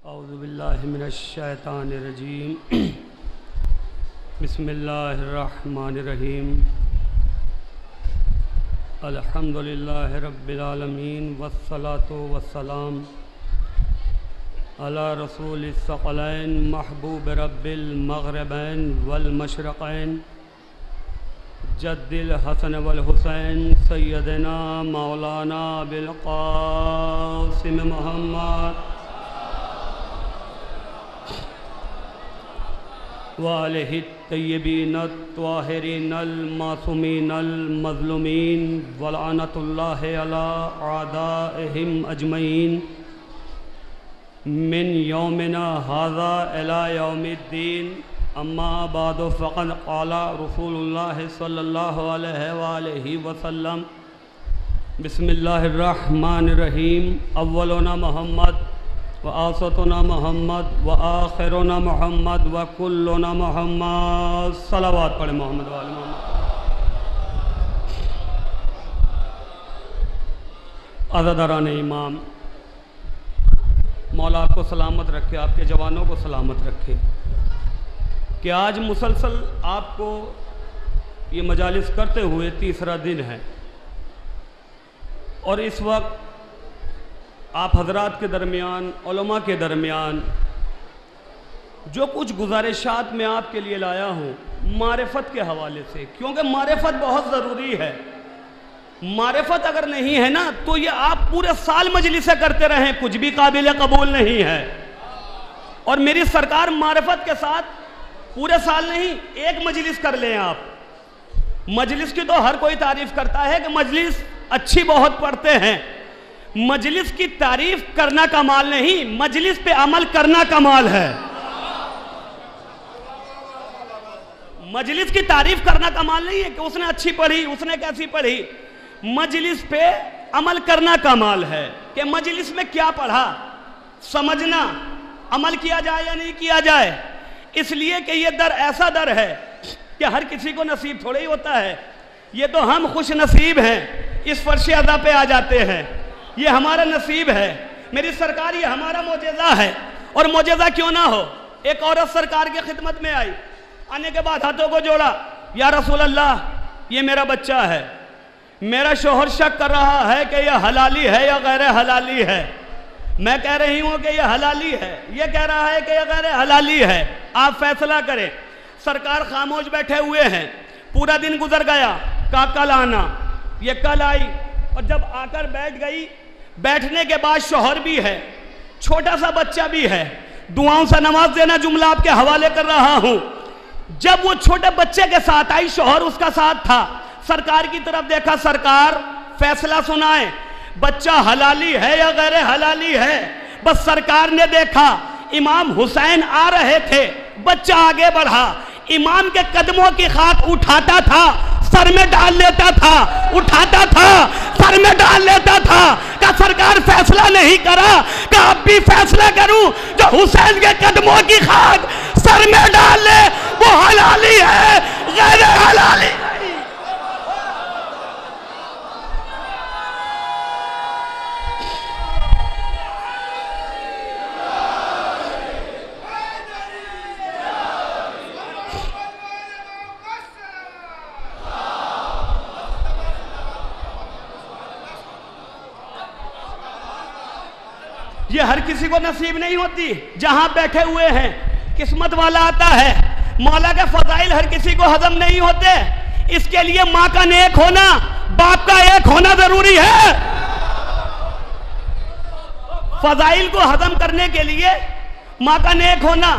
औज़ुबिल्लाहि मिनश्शैतानिर्रजीम बिस्मिल्लाहिर्रहमानिर्रहीम अल्हम्दुलिल्लाहि रब्बिल आलमीन वस्सलातु वस्सलाम अला रसूलिस सकलैन महबूब रब्बिल मग़रिबैन वल मशरक़ैन जद्दिल हसन वल हुसैन सय्यदना मौलाना बिल क़ासिम मुहम्मद वालिहि तय्यबीन त्वाहिरीन मासूमीन मज़लूमीन वलअनतुल्लाहि अला आदाइहिम अजमईन मिन यौमिना हाज़ा इला यौमिद्दीन अम्मा बादु फ़क़द क़ाला रसूलुल्लाह सल्लल्लाहु अलैहि वसल्लम बिस्मिल्लाहिर्रहमानिर्रहीम अव्वलुना मोहम्मद व आसतुना मोहम्मद व आखिरुना मोहम्मद व कुल्लुना मोहम्मद। सलावत पढ़े मोहम्मद वाले मोहम्मद। अज़ादारान इमाम, मौला आपको सलामत रखे, आपके जवानों को सलामत रखे कि आज मुसलसल आपको ये मजालिस करते हुए तीसरा दिन है और इस वक्त आप हजरात के दरमियान, उलमा के दरमियान जो कुछ गुजारिशात मैं आपके लिए लाया हूँ मारिफत के हवाले से, क्योंकि मारिफत बहुत ज़रूरी है। मारिफत अगर नहीं है ना तो ये आप पूरे साल मजलिसें करते रहें कुछ भी काबिल कबूल नहीं है। और मेरी सरकार मारिफत के साथ पूरे साल नहीं एक मजलिस कर लें आप। मजलिस की तो हर कोई तारीफ करता है कि मजलिस अच्छी बहुत पढ़ते हैं। मजलिस की तारीफ करना कमाल नहीं, मजलिस पे अमल करना कमाल है। मजलिस की तारीफ करना कमाल नहीं है कि उसने अच्छी पढ़ी, उसने कैसी पढ़ी। मजलिस पे अमल करना कमाल है कि मजलिस में क्या पढ़ा, समझना, अमल किया जाए या नहीं किया जाए। इसलिए कि ये दर ऐसा दर है कि हर किसी को नसीब थोड़ा ही होता है। ये तो हम खुश नसीब हैं, इस फर्श अदा पे आ जाते हैं। ये हमारा नसीब है। मेरी सरकार, ये हमारा मोजेज़ा है। और मोजेज़ा क्यों ना हो, एक औरत सरकार की खिदमत में आई, आने के बाद हाथों को जोड़ा, या रसूल अल्लाह, ये मेरा बच्चा है, मेरा शोहर शक कर रहा है कि यह हलाली है या गैर हलाली है। मैं कह रही हूँ कि यह हलाली है, यह कह रहा है कि यह गैर हलाली है, आप फैसला करें। सरकार खामोश बैठे हुए हैं। पूरा दिन गुजर गया, का कल आना, ये कल आई और जब आकर बैठ गई, बैठने के बाद शोहर भी है, छोटा सा बच्चा भी है। दुआओं से नवाज देना जुमला आपके हवाले कर रहा हूं। जब वो छोटे बच्चे के साथ आई, शोहर उसका साथ था, सरकार की तरफ देखा, सरकार फैसला सुनाए, बच्चा हलाली है या गैर हलाली है। बस सरकार ने देखा, इमाम हुसैन आ रहे थे, बच्चा आगे बढ़ा, इमाम के कदमों की खाक उठाता था, सर में डाल लेता था, उठाता था, सर में डाल लेता था। क्या सरकार फैसला नहीं करा? क्या अब भी फैसला करूं? जो हुसैन के कदमों की खाक सर में डाल ले वो हलाली है, गैर हलाली नहीं। ये हर किसी को नसीब नहीं होती। जहां बैठे हुए हैं किस्मत वाला आता है। मौला के फजाइल हर किसी को हजम नहीं होते। इसके लिए माँ का नेक होना, बाप का एक होना जरूरी है। फजाइल को हजम करने के लिए माँ का नेक होना,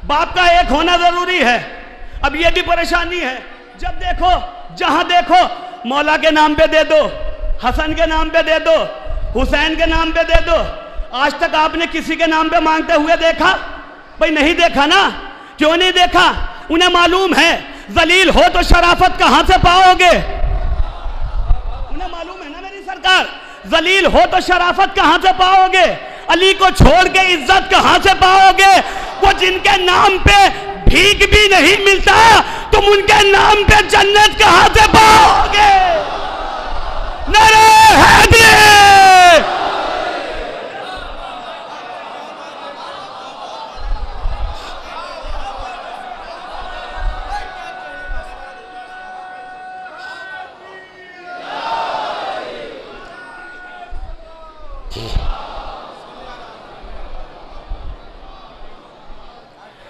बाप का एक होना जरूरी है। अब ये भी परेशानी है, जब देखो जहां देखो मौला के नाम पे दे दो, हसन के नाम पे दे दो, हुसैन के नाम पे दे दो। आज तक आपने किसी के नाम पे मांगते हुए देखा? भाई नहीं देखा ना। क्यों नहीं देखा? उन्हें मालूम है जलील हो तो शराफत कहां से पाओगे। उन्हें मालूम है ना मेरी सरकार, जलील हो तो शराफत कहां से पाओगे। अली को छोड़ के इज्जत कहां से पाओगे। वो जिनके नाम पे भीख भी नहीं मिलता, तुम उनके नाम पे जन्नत कहां से पाओगे। नारे हैदरी,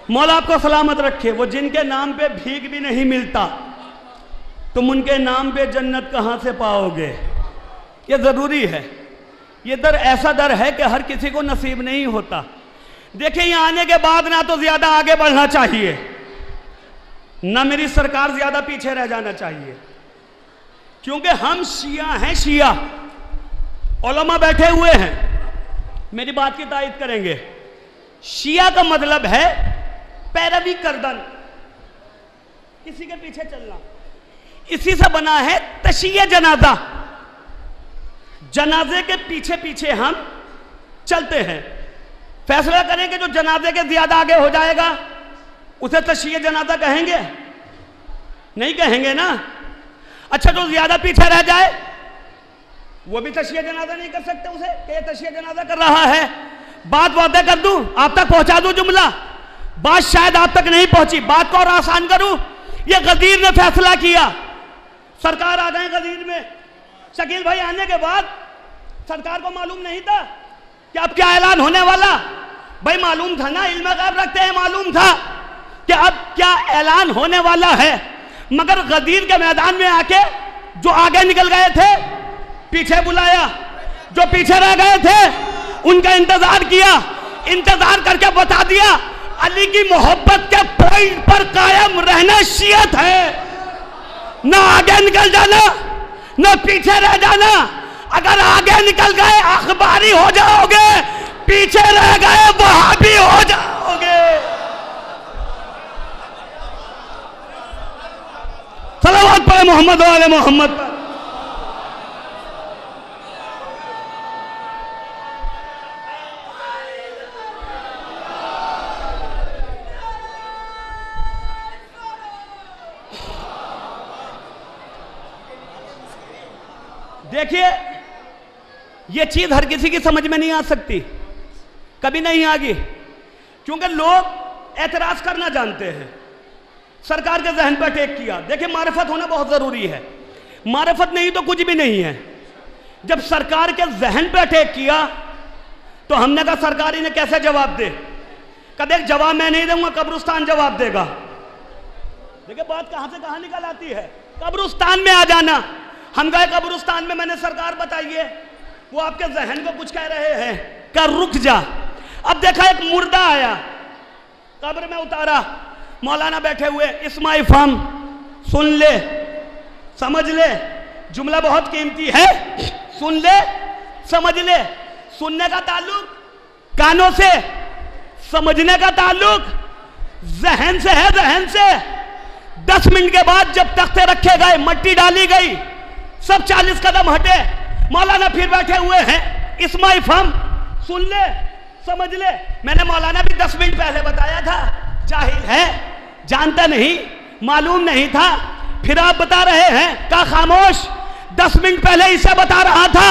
मौला आपको सलामत रखे। वो जिनके नाम पे भीख भी नहीं मिलता, तुम उनके नाम पे जन्नत कहां से पाओगे? ये जरूरी है। ये दर ऐसा दर है कि हर किसी को नसीब नहीं होता। देखिए, यहां आने के बाद ना तो ज्यादा आगे बढ़ना चाहिए, ना मेरी सरकार ज्यादा पीछे रह जाना चाहिए, क्योंकि हम शिया हैं। शिया उलमा बैठे हुए हैं, मेरी बात की तायद करेंगे। शिया का मतलब है पैरवी करदन, किसी के पीछे चलना। इसी से बना है तशिया जनाजा, जनाजे के पीछे पीछे हम चलते हैं। फैसला करेंगे जो जनाजे के ज्यादा आगे हो जाएगा उसे तशिया जनाजा कहेंगे? नहीं कहेंगे ना। अच्छा, जो ज्यादा पीछे रह जाए वो भी तशिया जनाजा नहीं कर सकते उसे कि ये तशिया जनाजा कर रहा है। बात वादे कर दूं, आप तक पहुंचा दूं जुमला, बात शायद आप तक नहीं पहुंची, बात को और आसान करूं। ये गदीर ने फैसला किया, सरकार आ गए गदीर में। शकील भाई आने के बाद सरकार को मालूम नहीं था कि अब क्या ऐलान होने वाला? भाई मालूम था ना, इल्म गैब रखते हैं, मालूम था कि अब क्या ऐलान होने वाला है। मगर गदीर के मैदान में आके जो आगे निकल गए थे पीछे बुलाया, जो पीछे रह गए थे उनका इंतजार किया, इंतजार करके बता दिया अली की मोहब्बत के पॉइंट पर कायम रहना शियत है। ना आगे निकल जाना, ना पीछे रह जाना। अगर आगे निकल गए अखबारी हो जाओगे, पीछे रह गए वहाबी हो जाओगे। सलावत पढ़े मोहम्मद वाले मोहम्मद पर। देखिए, यह चीज हर किसी की समझ में नहीं आ सकती, कभी नहीं आगी, क्योंकि लोग एतराज करना जानते हैं। सरकार के जहन पर अटैक किया। देखिए, मारिफत होना बहुत जरूरी है, मारिफत नहीं तो कुछ भी नहीं है। जब सरकार के जहन पर अटैक किया तो हमने कहा सरकार इन्हें कैसे जवाब दे? कदे जवाब मैं नहीं दूंगा, कब्रिस्तान जवाब देगा। देखिए बात कहां से कहां निकल आती है। कब्रिस्तान में आ जाना। हम गए कब्रिस्तान में, मैंने सरकार बताइए, वो आपके जहन को कुछ कह रहे हैं, कर रुक जा। अब देखा एक मुर्दा आया, कब्र में उतारा, मौलाना बैठे हुए, इस्माइल फम सुन ले, समझ ले, जुमला बहुत कीमती है, सुन ले, समझ ले। सुनने का ताल्लुक कानों से, समझने का ताल्लुक जहन से है, जहन से। 10 मिनट के बाद जब तख्ते रखे गए, मट्टी डाली गई, सब 40 कदम हटे, मौलाना फिर बैठे हुए हैं, इस्माइल फम सुन ले, समझ ले। मैंने मौलाना भी 10 मिनट पहले बताया था, जाहिल है, जानता नहीं, मालूम नहीं था, फिर आप बता रहे हैं। का खामोश, 10 मिनट पहले इसे बता रहा था,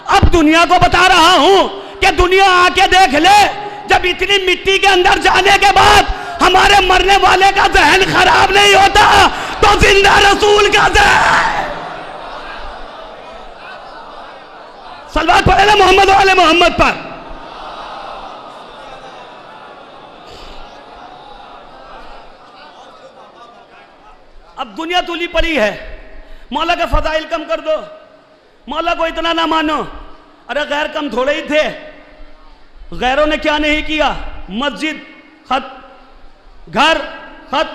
अब दुनिया को बता रहा हूं कि दुनिया आके देख ले। जब इतनी मिट्टी के अंदर जाने के बाद हमारे मरने वाले का जहन खराब नहीं होता तो जिंदा रसूल का जहन। सलवात पढ़े ना मोहम्मद वाले मोहम्मद पर। अब दुनिया तुली पड़ी है, मौला के फजाइल कम कर दो, मौला को इतना ना मानो। अरे गैर कम थोड़े ही थे, गैरों ने क्या नहीं किया, मस्जिद खत, घर खत।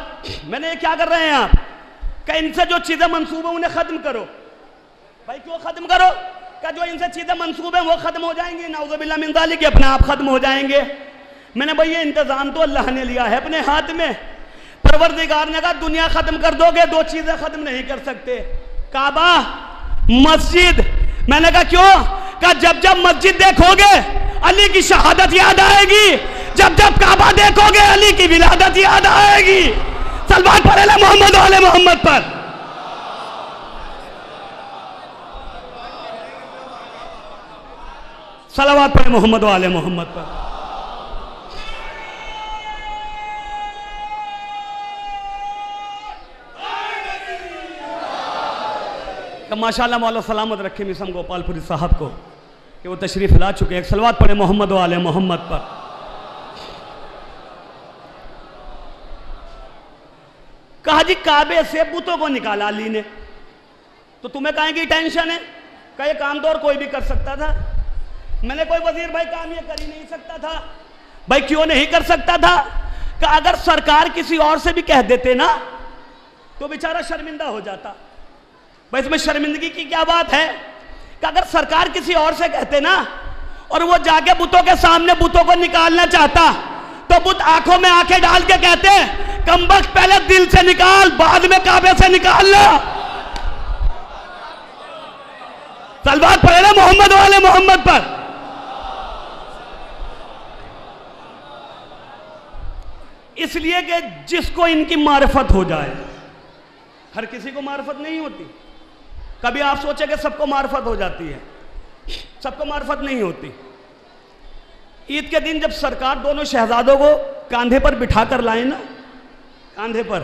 मैंने क्या कर रहे हैं आप, क्या इनसे जो चीजें मंसूब है उन्हें खत्म करो। भाई क्यों खत्म करो? क्या जो इनसे चीजें मंसूब है वो खत्म हो जाएंगी? नाउज़ुबिल्लाह मिन ज़ालिक, अपने आप खत्म हो जाएंगे। मैंने भाई ये इंतजाम तो अल्लाह ने लिया है अपने हाथ में। परवरदिगार ने कहा दुनिया खत्म कर दोगे, 2 चीजें खत्म नहीं कर सकते, काबा, मस्जिद। मैंने कहा क्यों? कहा जब जब मस्जिद देखोगे अली की शहादत याद आएगी, जब जब काबा देखोगे अली की विलादत याद आएगी। सलवात पढ़े ले मोहम्मद वाले मोहम्मद पर। सलावत पढ़े मोहम्मद वाले मोहम्मद पर। माशाल्लाह मौला सलामत रखे मिसम गोपालपुरी साहब को। कि वो तशरीफ ला चुके हैं। एक सलवात पढ़े मोहम्मद वाले मोहम्मद पर। कहा जी काबे से बुतों को निकाला अली ने, तो तुम्हें काहे की टेंशन है? का ये काम तो और कोई भी कर सकता था। मैंने कोई वजीर भाई काम ये कर ही नहीं सकता था। भाई क्यों नहीं कर सकता था? कि अगर सरकार किसी और से भी कह देते ना तो बेचारा शर्मिंदा हो जाता। भाई इसमें शर्मिंदगी की क्या बात है? कि अगर सरकार किसी और से कहते ना और वो जाके बुतों के सामने बुतों को निकालना चाहता तो बुत आंखों में आंखें डाल के कहते कमबख्त पहले दिल से निकाल, बाद में काबे से निकाल लो। सलवात पढ़े ना मोहम्मद वाले मोहम्मद पर। इसलिए कि जिसको इनकी मारिफत हो जाए, हर किसी को मारिफत नहीं होती। कभी आप सोचे कि सबको मारिफत हो जाती है, सबको मारिफत नहीं होती। ईद के दिन जब सरकार दोनों शहजादों को कांधे पर बिठा कर लाए ना, कांधे पर,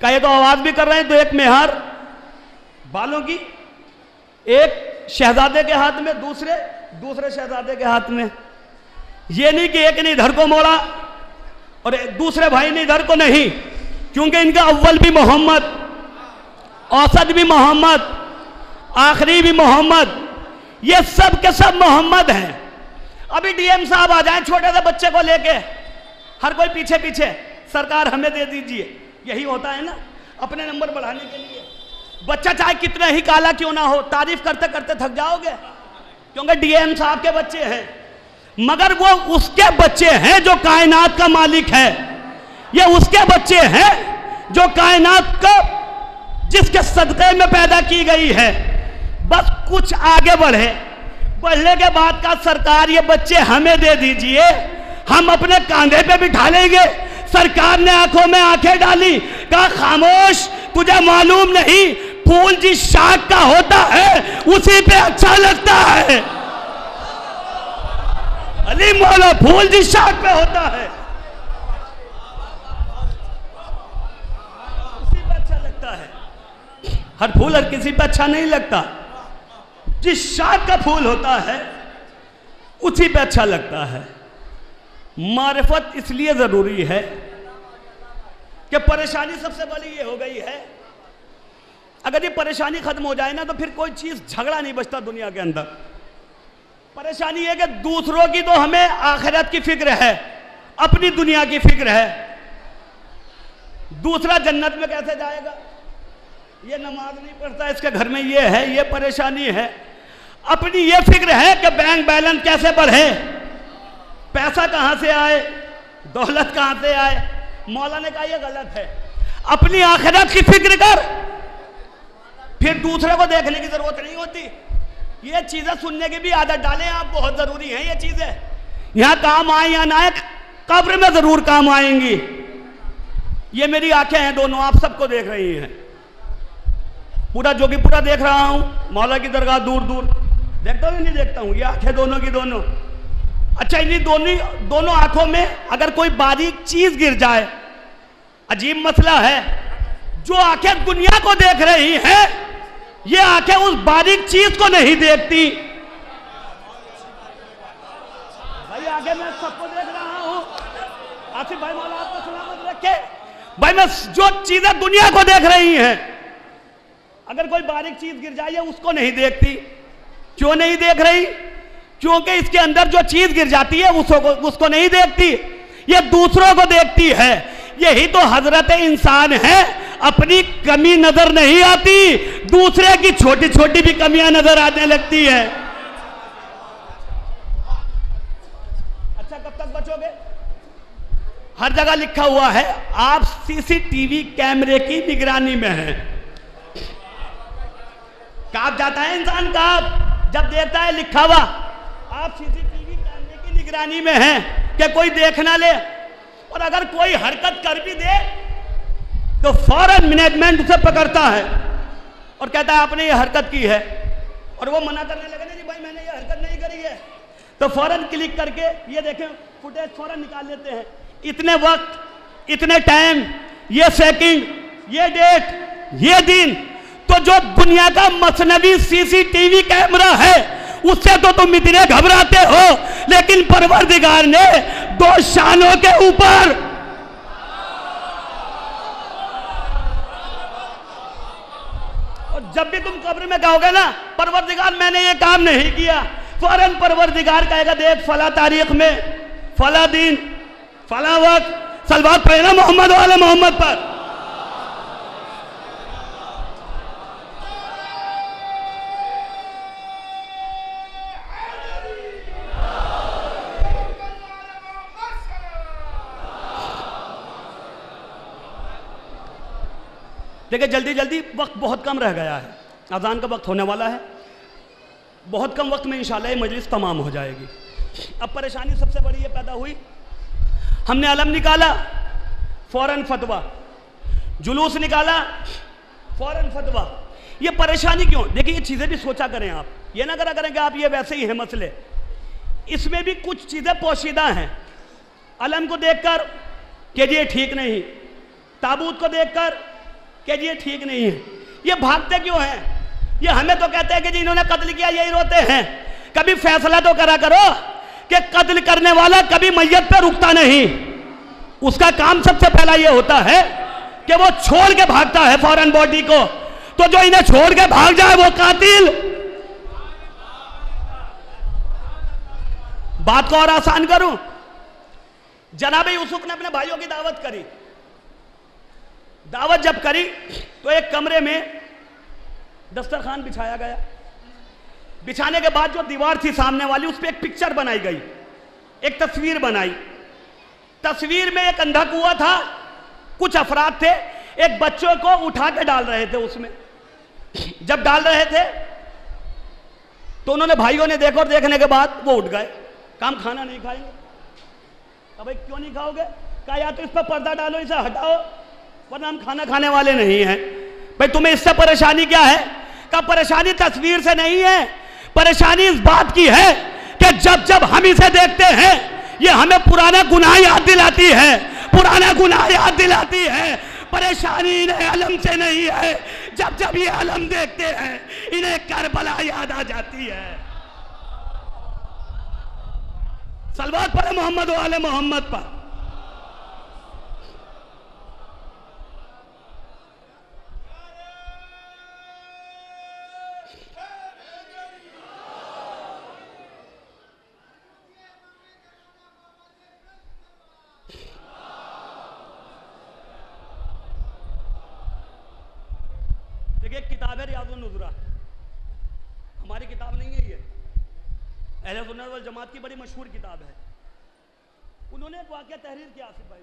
कहे तो आवाज भी कर रहे हैं, तो एक मेहर बालों की, एक शहजादे के हाथ में, दूसरे शहजादे के हाथ में। ये नहीं कि एक ने इधर को मोड़ा और दूसरे भाई ने इधर को, नहीं, क्योंकि इनका अव्वल भी मोहम्मद, औसत भी मोहम्मद, आखिरी भी मोहम्मद, ये सब के सब मोहम्मद हैं। अभी डीएम साहब आ जाएं छोटे से बच्चे को लेके, हर कोई पीछे पीछे, सरकार हमें दे दीजिए। यही होता है ना, अपने नंबर बढ़ाने के लिए। बच्चा चाहे कितना ही काला क्यों ना हो, तारीफ करते करते थक जाओगे, क्योंकि डीएम साहब के बच्चे हैं। मगर वो उसके बच्चे हैं जो कायनात का मालिक है। ये उसके बच्चे हैं जो कायनात को, जिसके सदक़े में पैदा की गई है। बस कुछ आगे बढ़ने के बाद का सरकार ये बच्चे हमें दे दीजिए, हम अपने कांधे पे बिठा लेंगे। सरकार ने आंखों में आंखें डाली, कहा खामोश, तुझे मालूम नहीं फूल जिस शाख का होता है उसी पे अच्छा लगता है। अली मौला, फूल जिस शाख पे होता है उसी पे अच्छा लगता है। हर फूल हर किसी पे अच्छा नहीं लगता। जिस शाख का फूल होता है उसी पे अच्छा लगता है। मारिफत इसलिए जरूरी है कि परेशानी सबसे बड़ी ये हो गई है, अगर ये परेशानी खत्म हो जाए ना तो फिर कोई चीज झगड़ा नहीं बचता दुनिया के अंदर। परेशानी है कि दूसरों की तो हमें आखिरत की फिक्र है, अपनी दुनिया की फिक्र है। दूसरा जन्नत में कैसे जाएगा, ये नमाज नहीं पढ़ता, इसके घर में ये है, ये परेशानी है। अपनी ये फिक्र है कि बैंक बैलेंस कैसे बढ़े, पैसा कहां से आए, दौलत कहां से आए। मौला ने कहा यह गलत है। अपनी आखिरत की फिक्र कर, फिर दूसरे को देखने की जरूरत नहीं होती। ये चीजें सुनने की भी आदत डालें आप, बहुत जरूरी है ये चीजें। यहां काम आए या ना आए, कब्र में जरूर काम आएंगी। ये मेरी आंखें हैं दोनों, आप सबको देख रही हैं। पूरा जोगीपुरा देख रहा हूं, मौला की दरगाह दूर दूर देखता हूं, नहीं देखता हूं, ये आंखें दोनों की दोनों। अच्छा, इन्हीं दोनों आंखों में अगर कोई बारीक चीज गिर जाए, अजीब मसला है। जो आंखें दुनिया को देख रही हैं, ये आंखें उस बारीक चीज को नहीं देखती। भाई आगे मैं सबको देख रहा हूं, आसिफ भाई मौला आपको सलामत रखे। भाई मैं जो चीजें दुनिया को देख रही हैं, अगर कोई बारीक चीज गिर जाए उसको नहीं देखती। क्यों नहीं देख रही? क्योंकि इसके अंदर जो चीज गिर जाती है उसको नहीं देखती, ये दूसरों को देखती है। यही तो हजरत इंसान है, अपनी कमी नजर नहीं आती, दूसरे की छोटी छोटी भी कमियां नजर आने लगती है। अच्छा, कब तक बचोगे? हर जगह लिखा हुआ है आप सीसीटीवी कैमरे की निगरानी में हैं। कांप जाता है इंसान, कांप जब देखता है लिखा हुआ आप सीसीटीवी कैमरे की निगरानी में हैं कि कोई देख ना ले। और अगर कोई हरकत कर भी दे तो फौरन मैनेजमेंट उसे पकड़ता है और कहता है आपने ये हरकत की है, और वो मना करने लगे नहीं भाई मैंने ये हरकत नहीं करी है, तो फौरन क्लिक करके ये देखें फुटेज फौरन निकाल लेते हैं। इतने वक्त, इतने टाइम, ये सेकंड, ये डेट, ये दिन। तो जो दुनिया का मसनवी सीसीटीवी कैमरा है उससे तो तुम इतने घबराते हो, लेकिन परवरदिगार ने दो शानों के ऊपर और जब भी तुम कब्र में कहोगे ना परवरदिगार मैंने ये काम नहीं किया, फौरन परवरदिगार कहेगा देख फला तारीख में फला दिन फला वक्त सलवात पढ़ना मोहम्मद वाले मोहम्मद पर। देखिए जल्दी जल्दी वक्त बहुत कम रह गया है, अजान का वक्त होने वाला है, बहुत कम वक्त में इंशाल्लाह ये मजलिस तमाम हो जाएगी। अब परेशानी सबसे बड़ी ये पैदा हुई, हमने अलम निकाला फौरन फतवा, जुलूस निकाला फौरन फतवा। ये परेशानी क्यों? देखिए ये चीज़ें भी सोचा करें आप, ये ना करा करें कि आप ये वैसे ही है मसले, इसमें भी कुछ चीज़ें पोशीदा हैं। अलम को देखकर कि ये ठीक नहीं, ताबूत को देखकर कि ये ठीक नहीं है, ये भागते क्यों हैं? ये हमें तो कहते हैं कि जी इन्होंने कत्ल किया यही रोते हैं। कभी फैसला तो करा करो कि कत्ल करने वाला कभी मैयत पे रुकता नहीं, उसका काम सबसे पहला ये होता है कि वो छोड़ के भागता है फौरन बॉडी को, तो जो इन्हें छोड़ के भाग जाए वो कातिल। बात को और आसान करूं, जनाब यूसुफ ने अपने भाइयों की दावत करी, दावत जब करी तो एक कमरे में दस्तरखान बिछाया गया, बिछाने के बाद जो दीवार थी सामने वाली उस पर एक पिक्चर बनाई गई, एक तस्वीर बनाई। तस्वीर में एक अंधा कुआं था, कुछ अफराद थे, एक बच्चों को उठा के डाल रहे थे उसमें। जब डाल रहे थे तो उन्होंने भाइयों ने देखा और देखने के बाद वो उठ गए, काम खाना नहीं खाएंगे। अब भाई क्यों नहीं खाओगे? कहा या तो इस पर पर्दा डालो, इसे हटाओ, वरना हम खाना खाने वाले नहीं हैं। भाई तुम्हें इससे परेशानी क्या है? का परेशानी तस्वीर से नहीं है, परेशानी इस बात की है कि जब जब हम इसे देखते हैं ये हमें पुराना गुनाह याद दिलाती है, पुराना गुनाह याद दिलाती है। परेशानी इन्हें अलम से नहीं है, जब जब ये अलम देखते हैं इन्हें करबला याद आ जाती है। सलवात पढ़े मोहम्मद वाले मोहम्मद पर। देखिए किताब है रियाजुन नुज़रा, हमारी किताब नहीं है ये, अहले सुन्नत वल जमात की बड़ी मशहूर किताब है। उन्होंने एक वाक़या तहरीर किया आसिफ भाई,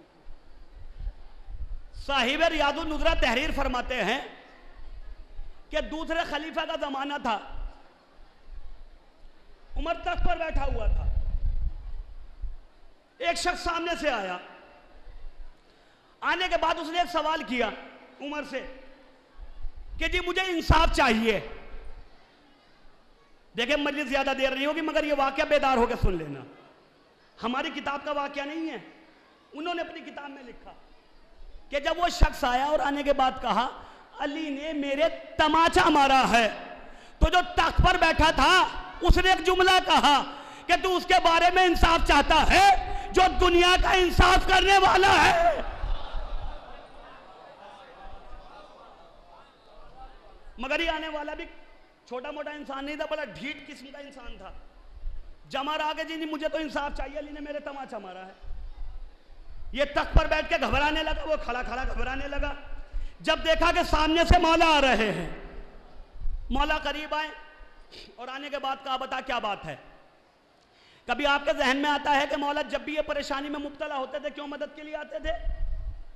साहिब रियाजुन नुज़रा तहरीर फरमाते हैं कि दूसरे खलीफा का जमाना था, उमर तख्त पर बैठा हुआ था, एक शख्स सामने से आया, आने के बाद उसने एक सवाल किया उमर से कि जी मुझे इंसाफ चाहिए। देखिए मजलिस ज्यादा देर नहीं होगी मगर ये वाकया बेदार होकर सुन लेना, हमारी किताब का वाकया नहीं है। उन्होंने अपनी किताब में लिखा कि जब वो शख्स आया और आने के बाद कहा अली ने मेरे तमाचा मारा है, तो जो तख्त पर बैठा था उसने एक जुमला कहा कि तू उसके बारे में इंसाफ चाहता है जो दुनिया का इंसाफ करने वाला है। मगर ये आने वाला भी छोटा मोटा इंसान नहीं था, बड़ा ढीठ किस्म का इंसान था। जमा रहा कि जी नहीं मुझे तो इंसाफ चाहिए, अली ने मेरे तमाचा मारा है। ये तख्त पर बैठ के घबराने लगा, वो खड़ा खड़ा घबराने लगा। जब देखा कि सामने से मौला आ रहे हैं, मौला करीब आए और आने के बाद कहा बता क्या बात है। कभी आपके जहन में आता है कि मौला जब भी ये परेशानी में मुब्तला होते थे क्यों मदद के लिए आते थे?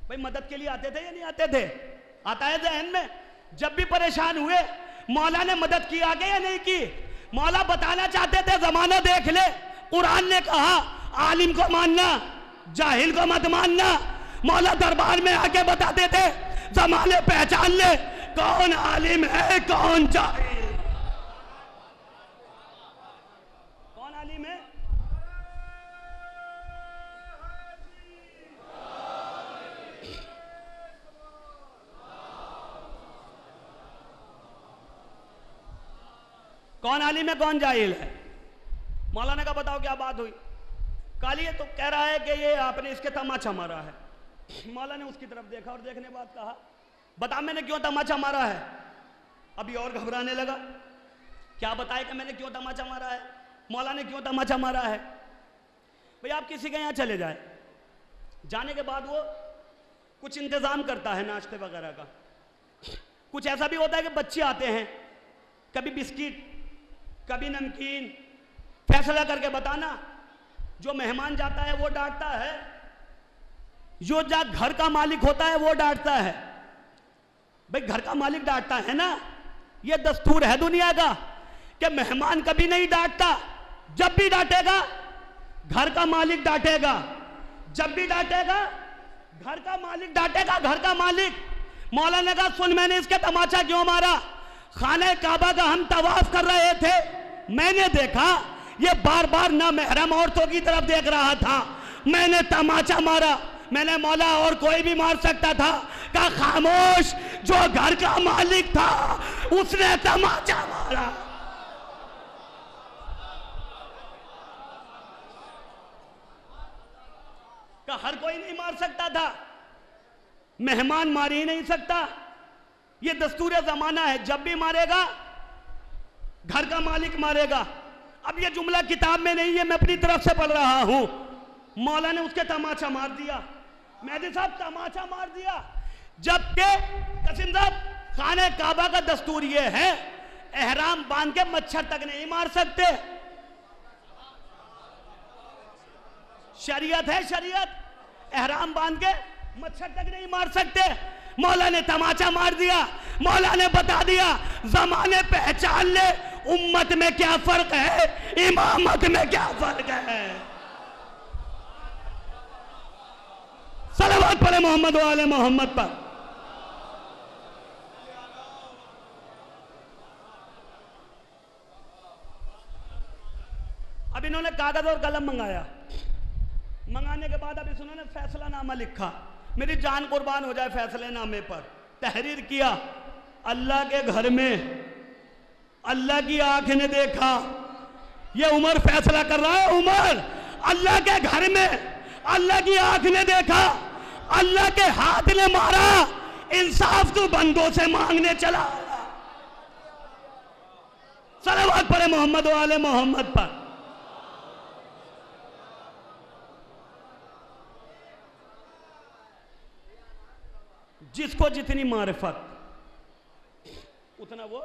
भाई मदद के लिए आते थे या नहीं आते थे? आता है जहन में? जब भी परेशान हुए मौला ने मदद की आगे या नहीं की? मौला बताना चाहते थे जमाना देख ले, कुरान ने कहा आलिम को मानना जाहिल को मत मानना। मौला दरबार में आके बताते थे जमाने पहचान ले कौन आलिम है कौन जाहिल, कौन आलिम है। कौन आलिम है कौन जाहिल है? मौलाना का बताओ क्या बात हुई? काली है तो कह रहा है कि ये आपने इसके तमाचा मारा है। मौला ने उसकी तरफ देखा और देखने बाद कहा, बता मैंने क्यों तमाचा मारा है? अभी और घबराने लगा, क्या बताए कि मैंने क्यों तमाचा मारा है, मौला ने क्यों तमाचा मारा है? भाई आप किसी के यहाँ चले जाए, जाने के बाद वो कुछ इंतजाम करता है नाश्ते वगैरह का। कुछ ऐसा भी होता है कि बच्चे आते हैं, कभी बिस्किट कभी नमकीन, फैसला करके बताना। जो मेहमान जाता है वो डांटता है, जो घर का मालिक होता है वो डांटता है। भाई घर का मालिक डांटता है ना, ये दस्तूर है दुनिया का कि मेहमान कभी नहीं डांटता, जब भी डांटेगा घर का मालिक डांटेगा, जब भी डांटेगा घर का मालिक डांटेगा, घर का मालिक। मौलाना ने कहा सुन मैंने इसके तमाचा क्यों मारा? खाने काबा का हम तवाफ कर रहे थे, मैंने देखा ये बार बार ना महरम औरतों की तरफ देख रहा था, मैंने तमाचा मारा। मैंने मौला और कोई भी मार सकता था, कहा खामोश, जो घर का मालिक था उसने तमाचा मारा। कहा हर कोई नहीं मार सकता था, मेहमान मार ही नहीं सकता, ये दस्तूर जमाना है, जब भी मारेगा घर का मालिक मारेगा। अब ये जुमला किताब में नहीं है, मैं अपनी तरफ से पढ़ रहा हूं। मौला ने उसके तमाचा मार दिया, मेहदी साहब तमाचा मार दिया, जबकि कसीम साहब खाने काबा का दस्तूर ये है एहराम बांध के मच्छर तक नहीं मार सकते। शरीयत है, शरीयत, एहराम बांध के मच्छर तक नहीं मार सकते। मौला ने तमाचा मार दिया, मौला ने बता दिया जमाने पहचान ले उम्मत में क्या फर्क है, इमामत में क्या फर्क है। सलावत पढ़े मोहम्मद वाले मोहम्मद पर। अब इन्होंने कागज और कलम मंगाया, मंगाने के बाद अब इन्होंने फैसला नामा लिखा, मेरी जान कुर्बान हो जाए फैसले नामे पर। तहरीर किया, अल्लाह के घर में अल्लाह की आंख ने देखा, ये उमर फैसला कर रहा है, उमर अल्लाह के घर में अल्लाह की आंख ने देखा, अल्लाह के हाथ ने मारा, इंसाफ तो बंदों से मांगने चला। सलावत पढ़े मोहम्मद वाले मोहम्मद पर। जिसको जितनी मारिफत उतना वो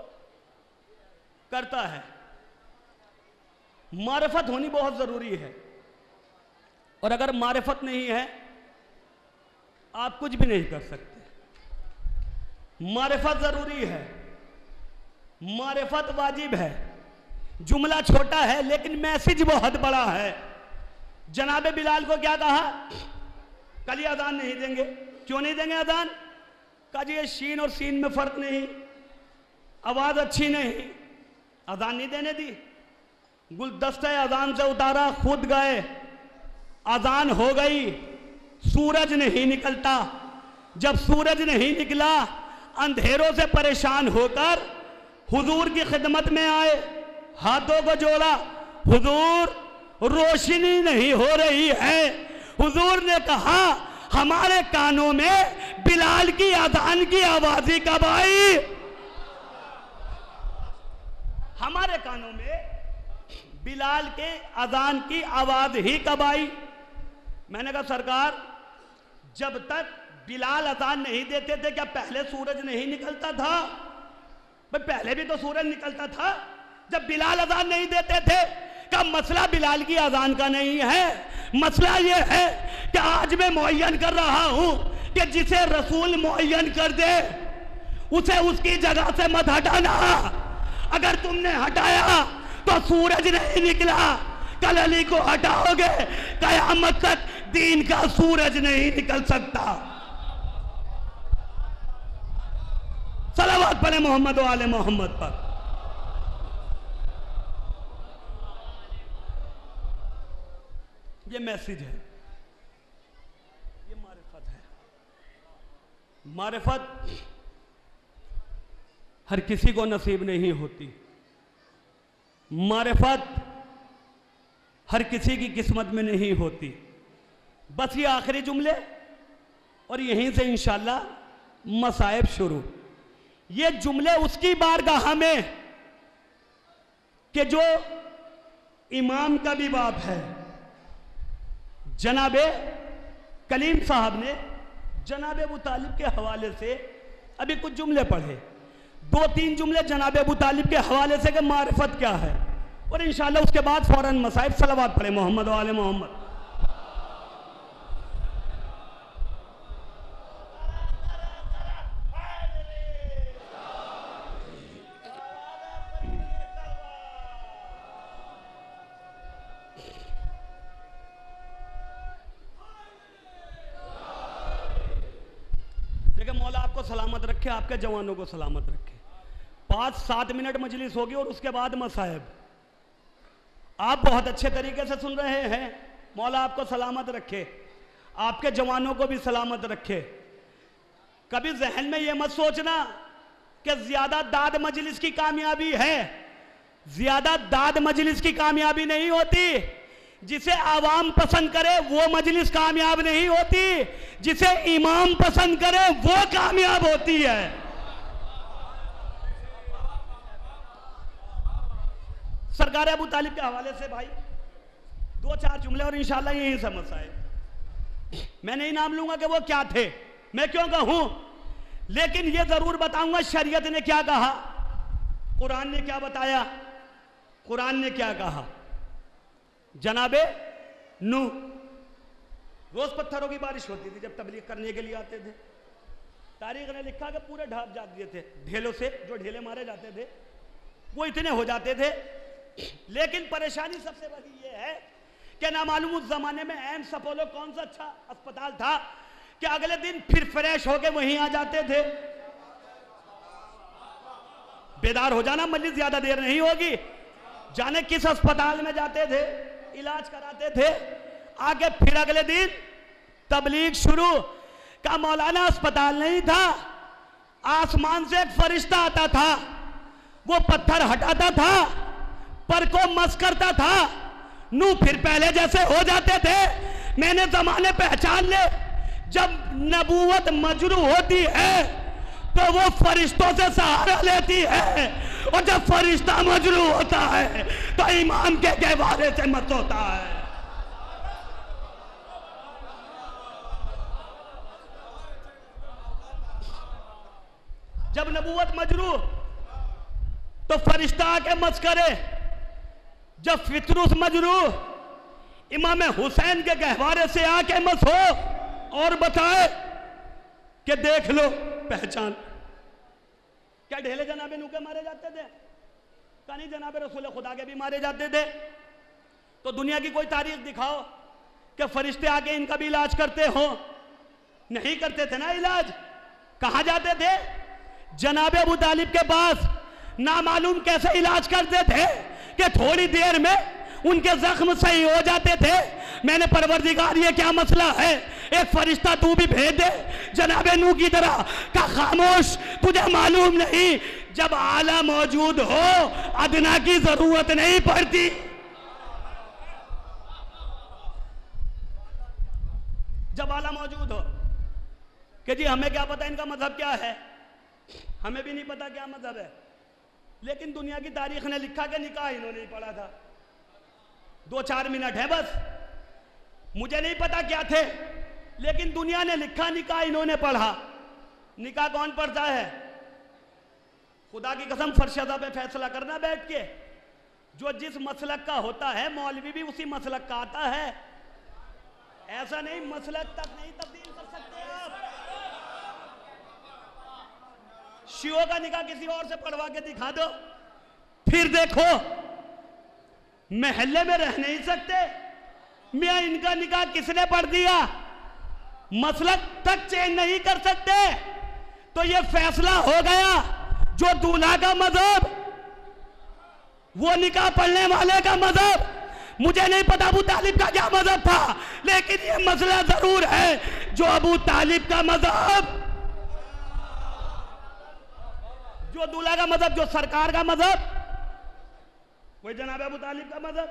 करता है। मारिफत होनी बहुत जरूरी है, और अगर मारिफत नहीं है आप कुछ भी नहीं कर सकते। मारिफत जरूरी है, मारिफत वाजिब है। जुमला छोटा है लेकिन मैसेज बहुत बड़ा है। जनाबे बिलाल को क्या कहा? कल ही अजान नहीं देंगे। क्यों नहीं देंगे अजान? कहा जी ये शीन और सीन में फर्क नहीं, आवाज अच्छी नहीं, अजान नहीं देने दी। गुलदस्ते अजान से उतारा, खुद गए, अजान हो गई, सूरज नहीं निकलता। जब सूरज नहीं निकला, अंधेरों से परेशान होकर हुजूर की खिदमत में आए, हाथों को जोड़ा, हुजूर रोशनी नहीं हो रही है। हुजूर ने कहा हमारे कानों में बिलाल की अजान की आवाज ही कब आई? हमारे कानों में बिलाल के अजान की आवाज ही कब आई? मैंने कहा सरकार, जब तक बिलाल अजान नहीं देते थे क्या पहले सूरज नहीं निकलता था? भाई पहले भी तो सूरज निकलता था जब बिलाल अजान नहीं देते थे। का मसला बिलाल की अजान का नहीं है, मसला यह है कि आज मैं मुअय्यन कर रहा हूं कि जिसे रसूल मुअय्यन कर दे उसे उसकी जगह से मत हटाना। अगर तुमने हटाया तो सूरज नहीं निकला, कल अली को हटाओगे कयामत तक दीन का सूरज नहीं निकल सकता। सलावत पढ़े मोहम्मद वाले मोहम्मद पर। ये मैसेज है, ये मारिफत है। मारिफत हर किसी को नसीब नहीं होती। मारिफत हर किसी की किस्मत में नहीं होती। बस ये आखिरी जुमले और यहीं से इंशाल्लाह मसाइब शुरू। ये जुमले उसकी बारगाह में कि जो इमाम का भी बाप है। जनाबे कलीम साहब ने जनाब अबू तालिब के हवाले से अभी कुछ जुमले पढ़े, 2-3 जुमले जनाब अबू तालिब के हवाले से कि मारिफत क्या है, और इंशाल्लाह उसके बाद फौरन मसाइब। सलावत पढ़े मोहम्मद वाले मोहम्मद। देखिए मौला आपको सलामत रखे, आपके जवानों को सलामत रखे। 5-7 मिनट मजलिस होगी और उसके बाद मसाइब। आप बहुत अच्छे तरीके से सुन रहे हैं। मौला आपको सलामत रखे, आपके जवानों को भी सलामत रखे। कभी जहन में यह मत सोचना कि ज्यादा दाद मजलिस की कामयाबी है। ज्यादा दाद मजलिस की कामयाबी नहीं होती। जिसे आवाम पसंद करे वो मजलिस कामयाब नहीं होती, जिसे इमाम पसंद करे वो कामयाब होती है। सरकार अबू तालिब के हवाले से भाई 2-4 जुमले और इंशाल्लाह यही समझ आए। मैं नहीं नाम लूंगा कि वो क्या थे, मैं क्यों कहूं, लेकिन ये जरूर बताऊंगा शरीयत ने क्या कहा, कुरान ने क्या बताया, कुरान ने क्या कहा। जनाबे नूह रोज पत्थरों की बारिश होती थी जब तबलीग करने के लिए आते थे। तारीख ने लिखा कि पूरे ढाप जाते थे ढेलों से, जो ढेले मारे जाते थे वो इतने हो जाते थे। लेकिन परेशानी सबसे बड़ी ये है कि ना मालूम उस जमाने में एम्स अपोलो कौन सा अच्छा अस्पताल था कि अगले दिन फिर फ्रेश होके वहीं आ जाते थे। बेदार हो जाना, मजलिस ज्यादा देर नहीं होगी। जाने किस अस्पताल में जाते थे, इलाज कराते थे, आगे फिर अगले दिन तबलीग शुरू। का मौलाना अस्पताल नहीं था, आसमान से एक फरिश्ता आता था, वो पत्थर हटाता था, पर को मस करता था। नू फिर पहले जैसे हो जाते थे। मैंने जमाने पहचान ले, जब नबूवत मजरू होती है तो वो फरिश्तों से सहारा लेती है, और जब फरिश्ता मजरू होता है तो इमाम के गहवारे से मत होता है। जब नबूवत मजरू तो फरिश्ता आके मस करे, जब फितरुस मजरू इमाम हुसैन के गहवारे से आके मस हो और बताए कि देख लो पहचान। क्या ढेले जनाबे नूह के मारे जाते थे? क्या नहीं जनाबे रसूल खुदा के भी मारे जाते थे? तो दुनिया की कोई तारीख दिखाओ कि फरिश्ते आके इनका भी इलाज करते हो। नहीं करते थे ना इलाज। कहां जाते थे? जनाबे अबू तालिब के पास। ना मालूम कैसे इलाज करते थे कि थोड़ी देर में उनके जख्म सही हो जाते थे। मैंने परवरदिगार ये क्या मसला है, एक फरिश्ता तू भी भेज दे जनाबे नूह की तरह। का खामोश, तुझे मालूम नहीं जब आला मौजूद हो अदना की जरूरत नहीं पड़ती। जब आला मौजूद हो कि जी हमें क्या पता इनका मजहब क्या है, हमें भी नहीं पता क्या मजहब है, लेकिन दुनिया की तारीख ने लिखा कि निकाह इन्होंने ही पढ़ा था। 2-4 मिनट है बस, मुझे नहीं पता क्या थे, लेकिन दुनिया ने लिखा निकाह इन्होंने पढ़ा। निकाह कौन पढ़ता है? खुदा की कसम फरशदा पे फैसला करना बैठ के। जो जिस मसलक का होता है मौलवी भी उसी मसलक का आता है। ऐसा नहीं मसलक तक नहीं तब्दील कर सकते आप। शियों का निकाह किसी और से पढ़वा के दिखा दो, फिर देखो महल्ले में रह नहीं सकते। मियां इनका निकाह किसने पढ़ दिया, मसलक तक चेंज नहीं कर सकते। तो ये फैसला हो गया, जो दूल्हा का मजहब वो निकाह पढ़ने वाले का मजहब। मुझे नहीं पता अबू तालिब का क्या मजहब था, लेकिन ये मसला जरूर है, जो अबू तालिब का मजहब, जो दूल्हा का मजहब, जो सरकार का मजहब, कोई जनाब अबू तालिब का मजहब।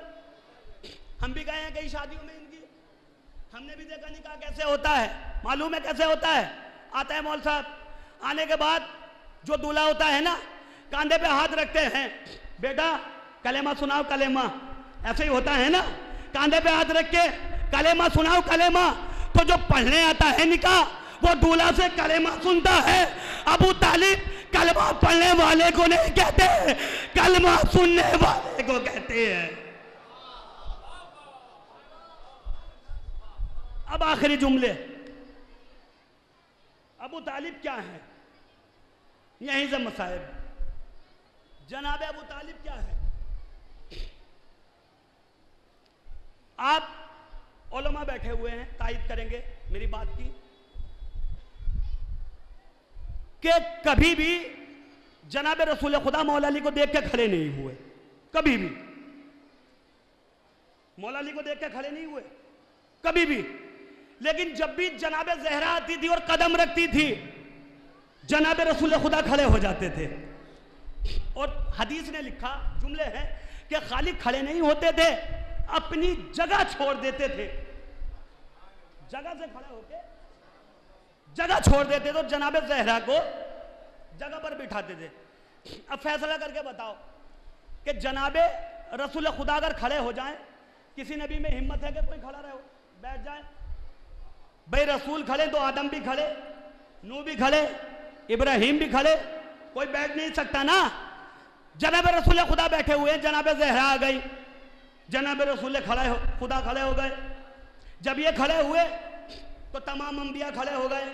हम भी गए हैं कई शादियों में इनकी, हमने भी देखा निकाह कैसे होता है, मालूम है कैसे होता है। आता है मौल साहब, आने के बाद जो दूल्हा होता है ना, कांधे पे हाथ रखते हैं, बेटा कलेमा सुनाओ कलेमा, ऐसे ही होता है ना, कांधे पे हाथ रख के कलेमा सुनाओ कलेमा। तो जो पढ़ने आता है निकाह, वो दूल्हा से कलेमा सुनता है। अबू तालिब कलमा पढ़ने वाले को नहीं कहते, कलमा सुनने वाले को कहते हैं। अब आखिरी जुमले, अबू तालिब क्या है, यहीं से मसाइब। जनाब अबू तालिब क्या है? आप उलमा बैठे हुए हैं, तायद करेंगे मेरी बात की, कि कभी भी जनाब रसूल खुदा मौला अली को देख के खड़े नहीं हुए, कभी भी मौला अली को देख के खड़े नहीं हुए कभी भी। लेकिन जब भी जनाब जहरा आती थी और कदम रखती थी, जनाब रसूल खुदा खड़े हो जाते थे। और हदीस ने लिखा, जुमले हैं कि खाली खड़े नहीं होते थे, अपनी जगह छोड़ देते थे, जगह से खड़े होके जगह छोड़ देते तो जनाब जहरा को जगह पर बिठाते थे। अब फैसला करके बताओ कि जनाब रसूल खुदा अगर खड़े हो जाएं, किसी नबी में हिम्मत है कि कोई खड़ा रहे, बैठ जाए? भाई रसूल खड़े तो आदम भी खड़े, नूह भी खड़े, इब्राहिम भी खड़े, कोई बैठ नहीं सकता ना। जनाब रसूल खुदा बैठे हुए, जनाब जहरा आ गई, जनाब रसूल खुदा खड़े हो गए। जब ये खड़े हुए तो तमाम अंबिया खड़े हो गए,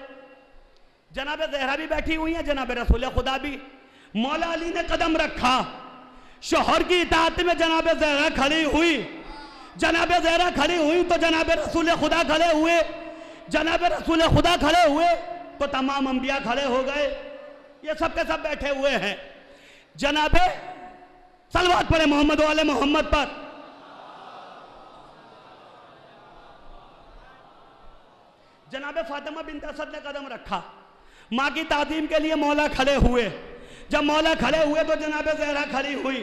जनाब जहरा भी बैठी हुई है, जनाब रसूल खुदा भी। मौला अली ने कदम रखा, शोहर की इताअत में जनाब जहरा खड़ी हुई, जनाब जहरा खड़ी हुई तो जनाब रसूल खुदा खड़े हुए, जनाब रसूल खुदा खड़े हुए तो तमाम अंबिया खड़े हो गए। ये सब के सब बैठे हुए हैं। जनाब सलवात पढ़े मोहम्मद वाले मोहम्मद पर। जनाब फातिमा बिन्त असद ने कदम रखा, माँ की ताज़ीम के लिए मौला खड़े हुए। जब मौला खड़े हुए तो जनाब ज़हरा खड़ी हुई,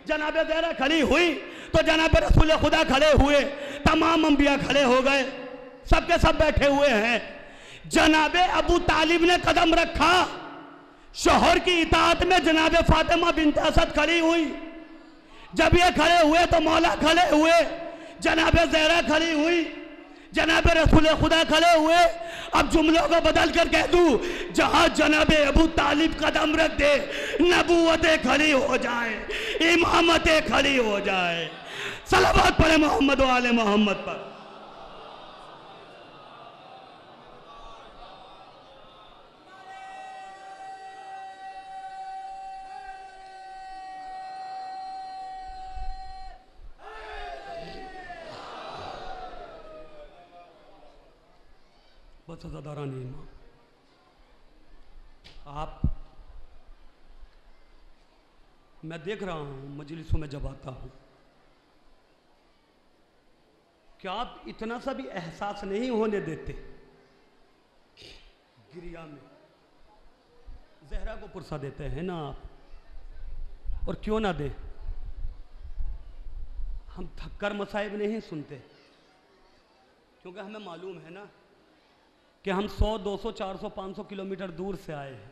जनाब ज़हरा खड़ी हुई तो जनाब रसूल खुदा खड़े हुए, तमाम अंबिया खड़े हो गए, सबके सब बैठे हुए हैं। जनाब अबू तालिब ने कदम रखा, शोहर की इताअत में जनाब फातिमा बिन्त असद खड़ी हुई। जब ये खड़े हुए तो मौला खड़े हुए, जनाब ज़हरा खड़ी हुई, जनाब रसूल खुदा खड़े हुए। अब जुमलों को बदल कर कह दूं, जहां जनाब अबू तालिब कदम रख दे, नबूवतें खड़ी हो जाए, इमामतें खड़ी हो जाए। सलावत पढ़े मोहम्मद वाले मोहम्मद पर। बस ज़्यादा नहीं माँ, आप, मैं देख रहा हूँ मजलिसों में जब आता हूँ, क्या आप इतना सा भी एहसास नहीं होने देते गिरिया में? ज़हरा को पुरसा देते हैं ना आप, और क्यों ना दे? हम थक्कर मसाइब नहीं सुनते, क्योंकि हमें मालूम है ना कि हम 100, 200, 400, 500 किलोमीटर दूर से आए हैं,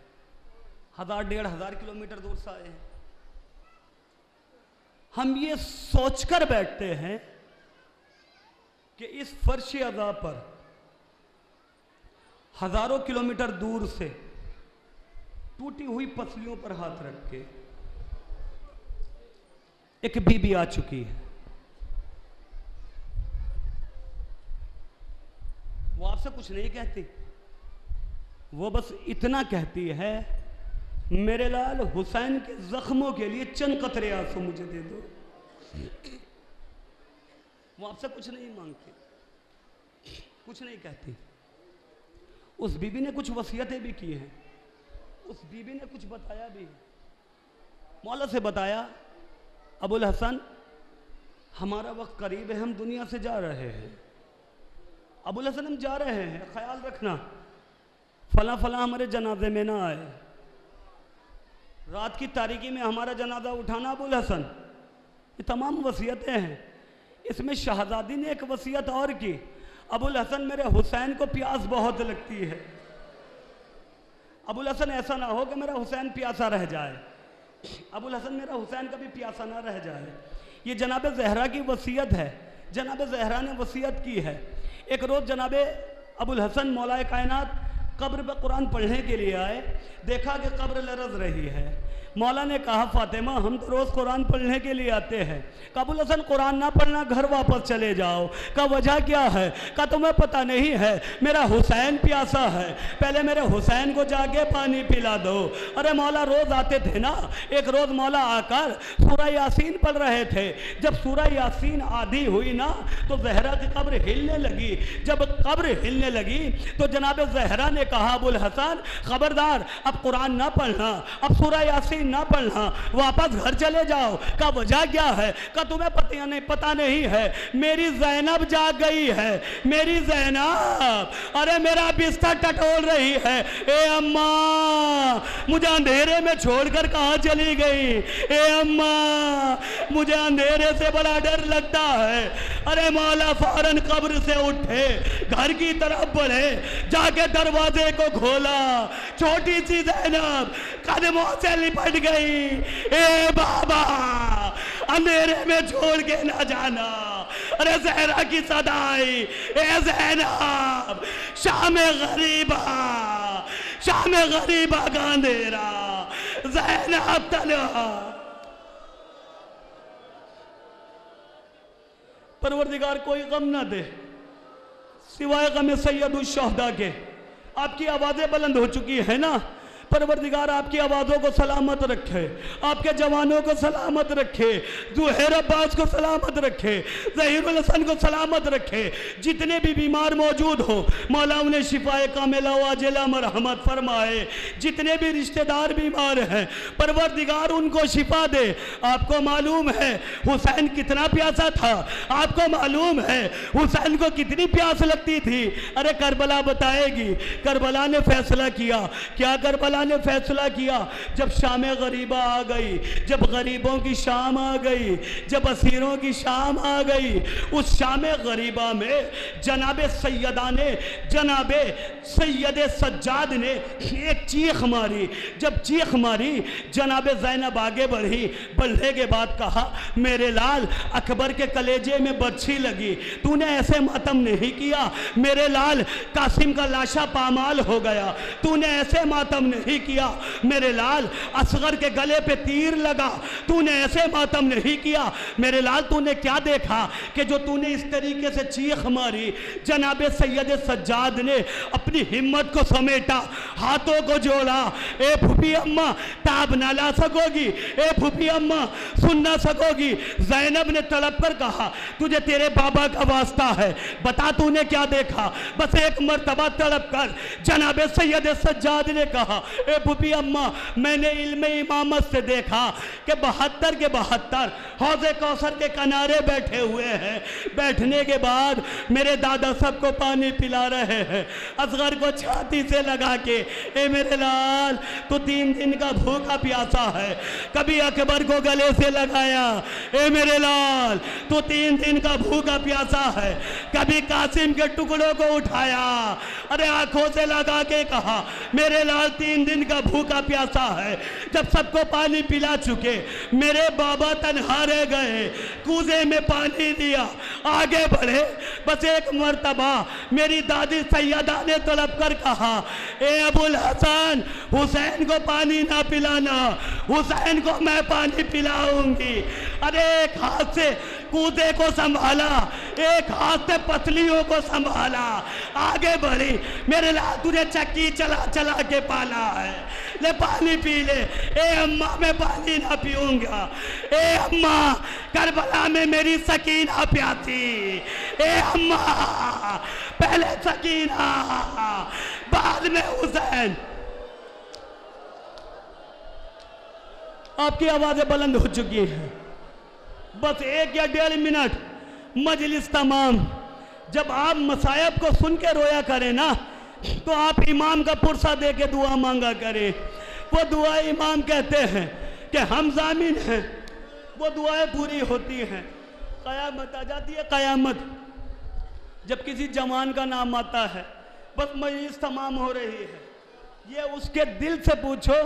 1000, 1500 किलोमीटर दूर से आए हैं। हम ये सोचकर बैठते हैं कि इस फर्श अज़ा पर हजारों किलोमीटर दूर से टूटी हुई पसलियों पर हाथ रख के एक बीबी आ चुकी है। वो आपसे कुछ नहीं कहती, वो बस इतना कहती है, मेरे लाल हुसैन के जख्मों के लिए चंद कतरे आंसू मुझे दे दो। वो आपसे कुछ नहीं मांगती, कुछ नहीं कहती। उस बीबी ने कुछ वसीयतें भी की हैं, उस बीबी ने कुछ बताया भी है। मौला से बताया, अबुल हसन हमारा वक्त करीब है, हम दुनिया से जा रहे हैं। अबुल हसन हम जा रहे हैं, ख्याल रखना फला फला हमारे जनाजे में ना आए, रात की तारीकी में हमारा जनाजा उठाना अबुल हसन। ये तमाम वसीयतें हैं। इसमें शहजादी ने एक वसीयत और की, अबुल हसन मेरे हुसैन को प्यास बहुत लगती है, अबुल हसन ऐसा ना हो कि मेरा हुसैन प्यासा रह जाए, अबुल हसन मेरा हुसैन कभी प्यासा ना रह जाए। ये जनाब ज़हरा की वसीयत है, जनाब ज़हरा ने वसीयत की है। एक रोज़ जनाब अबुल हसन मौलाए कायनात कब्र पे कुरान पढ़ने के लिए आए, देखा कि कब्र लरज़ रही है। मौला ने कहा फातिमा हम तो रोज़ कुरान पढ़ने के लिए आते हैं। अबुल हसन कुरान ना पढ़ना, घर वापस चले जाओ। का वजह क्या है? का तुम्हें पता नहीं है मेरा हुसैन प्यासा है, पहले मेरे हुसैन को जाके पानी पिला दो। अरे मौला रोज़ आते थे ना, एक रोज़ मौला आकर सूरह यासीन पढ़ रहे थे। जब सूरह यासीन आधी हुई ना तो ज़हरा की कब्र हिलने लगी। जब कब्र हिलने लगी तो जनाब ज़हरा ने कहा अबुल हसन खबरदार, अब कुरान ना पढ़ना, अब सूरह यासीन ना पढ़ना, वापस घर चले जाओ। का वजह क्या है? का तुम्हें पता नहीं है मेरी ज़ैनब जाग गई है, मेरी ज़ैनब अरे मेरा बिस्तर टटोल रही है। ए अम्मा मुझे अंधेरे में छोड़कर कहाँ चली गई? ए अम्मा मुझे अंधेरे से बड़ा डर लगता है। अरे मौला फौरन कब्र से उठे, घर की तरफ बढ़े, जाके दरवाजे को खोला, छोटी सी ज़ैनब कदमों से लिपट गई। ए बाबा अंधेरे में छोड़ के ना जाना। अरे ज़हरा की सदाई, ए ज़ैनब शाम गरीबा, शाम गरीबा का अंधेरा, ज़ैनब तन्हा। परवरदिगार कोई गम ना दे सिवाय गम सैयदुल शुहदा के। आपकी आवाज़ें बुलंद हो चुकी है ना, परवरदिगार आपकी आवाज़ों को सलामत रखे, आपके जवानों को सलामत रखे, ज़ुहैर अब्बास को सलामत रखे, ज़हीरुल हसन को सलामत रखे। जितने भी बीमार मौजूद हो मौला उन्हें शिफाए कामिला वाजिला मरहमत फरमाए। जितने भी रिश्तेदार बीमार हैं परवरदिगार उनको शिफा दे। आपको मालूम है हुसैन कितना प्यासा था, आपको मालूम है हुसैन को कितनी प्यास लगती थी। अरे करबला बताएगी, करबला ने फैसला किया। क्या करबला ने फैसला किया? जब शाम गरीबा आ गई, जब गरीबों की शाम आ गई, जब असीरों की शाम आ गई, उस शाम गरीबा में जनाबे सैयदा ने, जनाबे सैयदे सज्जाद ने एक चीख मारी। जब चीख मारी जनाबे ज़ैनब आगे बढ़ी, बढ़ने के बाद कहा मेरे लाल अकबर के कलेजे में बर्छी लगी, तूने ऐसे मातम नहीं किया। मेरे लाल कासिम का लाशा पामाल हो गया, तूने ऐसे मातम नहीं किया। मेरे लाल असगर के गले पे तीर लगा, तूने ऐसे मातम नहीं किया। मेरे लाल तूने क्या देखा कि जो तूने इस तरीके से चीख मारी? जनाबे सैयद सज्जाद ने अपनी हिम्मत को समेटा, हाथों को जोड़ा। ए फूफी अम्मा ताब ना ला सकोगी, ए फूफी अम्मा सुन ना सकोगी। ज़ैनब ने तड़प कर कहा तुझे तेरे बाबा का वास्ता है, बता तूने क्या देखा? बस एक मर्तबा तड़प कर जनाबे सैयद सज्जाद ने कहा ए फूफी अम्मा मैंने इल्म इमामत से देखा कि 72 के 72 हौज़े कौसर के किनारे बैठे हुए हैं। बैठने के बाद मेरे दादा सबको पानी पिला रहे हैं, असगर को छाती से लगा के ए मेरे लाल तो 3 दिन का भूखा प्यासा है। कभी अकबर को गले से लगाया, ए मेरे लाल तो 3 दिन का भूखा प्यासा है। कभी कासिम के टुकड़ों को उठाया, अरे आंखों से लगा के कहा मेरे लाल 3 दिन का भूखा प्यासा है। जब सबको पानी पिला चुके मेरे बाबा तन्हा रह गए, कूजे में पानी दिया, आगे बढ़े। बस एक मर्तबा मेरी दादी सैयदा ने तड़प कर कहा ए अबुल हसन हुसैन को पानी ना पिलाना, हुसैन को मैं पानी पिलाऊंगी। अरे एक हाथ से कूदे को संभाला, एक हाथ से पतलियों को संभाला, आगे बढ़ी। मेरे लाल तुझे चक्की चला चला के पाला है, ले पानी पी ले। ए अम्मा मैं पानी ना पीऊंगा। ए अम्मा करबला में मेरी सकीना प्यासी, ए अम्मा पहले सकीना बाद में हुसैन। आपकी आवाजें बुलंद हो चुकी हैं, बस 1 या 1.5 मिनट मजलिस तमाम। जब आप मसायब को सुन के रोया करें ना तो आप इमाम का पुरसा दे के दुआ मांगा करें। वो दुआ इमाम कहते हैं कि हम जामिन हैं, वो दुआएं पूरी होती हैं, क़यामत आ जाती है। क़यामत जब किसी जवान का नाम आता है, बस मजलिस तमाम हो रही है, ये उसके दिल से पूछो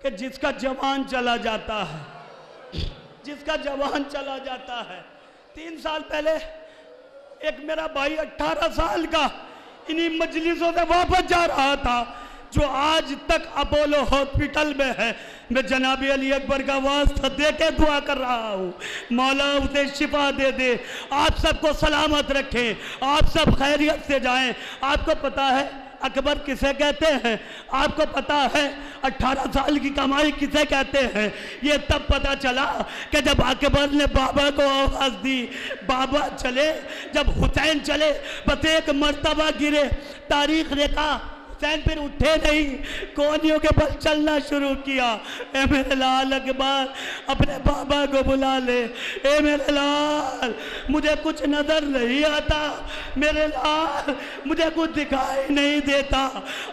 कि जिसका जवान चला जाता है, जिसका जवान चला जाता है। 3 साल पहले एक मेरा भाई 18 साल का इन्हीं मजलिसों से वापस जा रहा था, जो आज तक अपोलो हॉस्पिटल में है। मैं जनाबी अली अकबर का वास्ता दे के दुआ कर रहा हूँ, मौला उसे शिफा दे दे, आप सबको सलामत रखें, आप सब खैरियत से जाएं। आपको पता है अकबर किसे कहते हैं? आपको पता है 18 साल की कमाई किसे कहते हैं? ये तब पता चला कि जब अकबर ने बाबा को आवाज़ दी, बाबा चले, जब हुसैन चले, बस एक मर्तबा गिरे, तारीख ने कहा हुसैन फिर उठे नहीं, कोनियों के बल चलना शुरू किया। ए मेरे लाल अकबर, अपने बाबा को बुला ले। ए मेरे लाल, मुझे कुछ नजर नहीं आता, मेरे लाल मुझे कुछ दिखाई नहीं देता।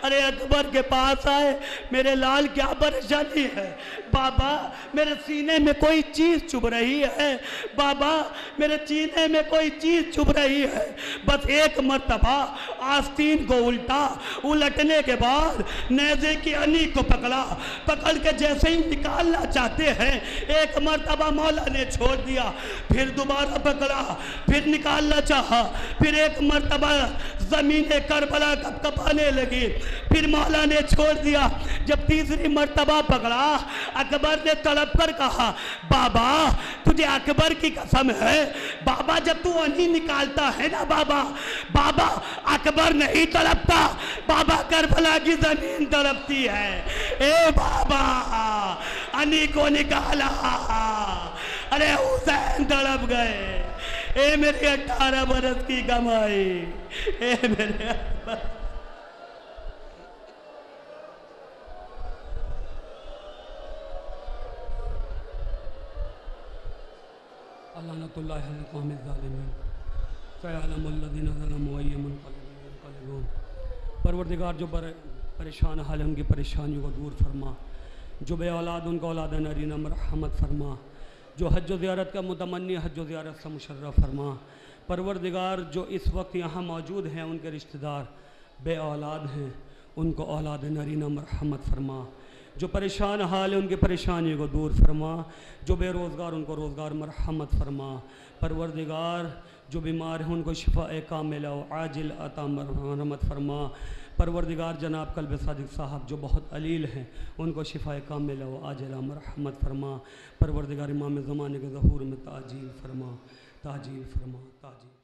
अरे अकबर के पास आए, मेरे लाल क्या परेशानी है? बाबा मेरे सीने में कोई चीज चुभ रही है, बाबा मेरे सीने में कोई चीज चुभ रही है। बस एक मर्तबा आस्तीन को उलटने के बाद नेज़े की अनी को पकड़ के जैसे ही निकालना चाहते हैं, एक मर्तबा मौला ने छोड़ दिया, फिर दोबारा पकड़ा, फिर निकालना चाहा, फिर एक मर्तबा ज़मीने करबला कपकपाने लगी, फिर मौला ने छोड़ दिया। जब तीसरी मर्तबा पकड़ा, अकबर ने तड़प कर कहा, बाबा तुझे अकबर की कसम है, बाबा जब तू अनी निकालता है ना बाबा, बाबा अकबर नहीं तड़पता, बाबा करबला की जमीन तड़पती है। ए बाबा अनी को निकाला, अरे हुसैन तड़प गए। ए मेरी 18 बरस की कमाई, ए मेरे परवरदिगार जो परेशान हाल है उनकी परेशानियों को दूर फरमा, जो बे औलाद उनका औलाद नरीना मरहमत फरमा, जो हज व ज़ियारत का मुतमन्नी हज व ज़ियारत से मुशर्रफ फरमा। परवरदिगार जो इस वक्त यहाँ मौजूद हैं उनके रिश्तेदार बे औलाद हैं, उनको औलाद नरीना मरहमत फरमा। जो परेशान हाल है उनकी परेशानियों को दूर फरमा, जो बेरोज़गार उनको रोज़गार मरहमत फरमा। परवरदिगार जो बीमार हैं उनको शिफा कामिला व आजिल अता मरहमत फरमा। परवरदिगार जनाब कल्ब सादिक साहब जो बहुत अलील हैं उनको शिफा कामिला व आजिला मरहमत फरमा। परवरदिगार इमाम ज़माने के ज़हूर में ताजील फरमा, ताजील फरमा, ताजील।